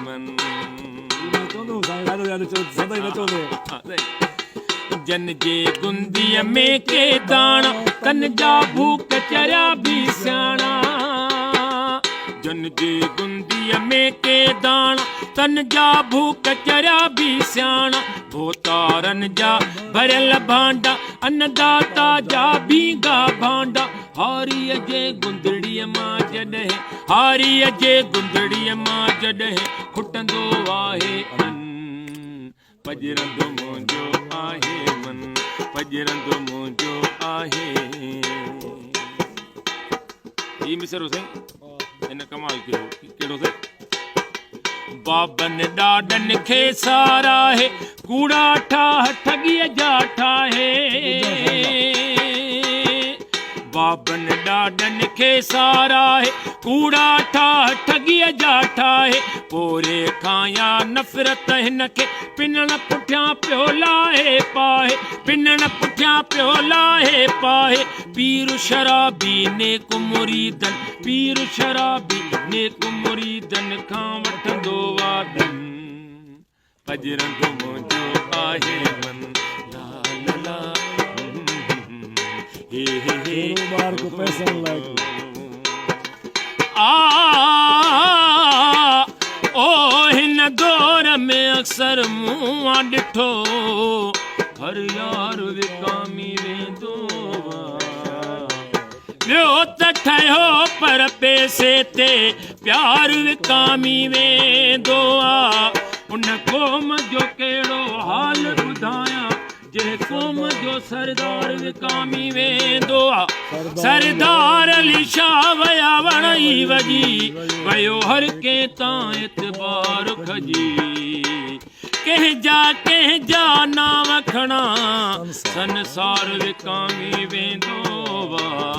मन सदा जन जे गुंदीअ में के दाणा तन जा भूख चरिया भी सियाणा जन जे गुंदीअ में के दाणा तन जा भूख चरिया भी सियाणा भोतारन जा भरियल भांडा अन्नदाता जा भीगा भांडा हारीअ जे गुंदड़ीअ मां जॾहिं हारीअ जे गुंदड़ीअ मां जॾहिं खुटंदो आहे अन पजरंदो मुंहिंजो आहे मन पजरंदो मुंहिंजो आहे ही मिसर हुसैन इन कमाल कयो कहिड़ो से बाबन ॾाॾनि खे साराहे कूड़ा ठाह ठॻीअ जा ठाहे बाबन ॾाॾनि खे साराहे कूड़ा ठाह ठॻीअ जा ठाहे पोरे खां या नफ़रत हिन खे पिनण पुठियां पियो लाहे पाहे पिनण पुठियां पियो लाहे पाहे पीर शराबी नेक मुरीदन पीर शराबी नेक मुरीदन खां वठंदो वादन पजरंदो मुंहिंजो आहे मन ला ला ला हे हे हे को पैसा लाइक ओ हिन दौर में अक्सर मूं ॾिठो हर यार विकामी वेंदो ॿियो त ठहियो पर पैसे ते प्यार विकामी वेंदो आहे उन क़ौम जो कहिड़ो हाल ॿुधायां जे क़ौम जो सरदार विकामी वेंदो आहे सरदार अली शाह वया वणई वॼी वयो हर कंहिं तां एतबार खजी कंहिंजा नाम खणा संसार विकामी वेंदो आहे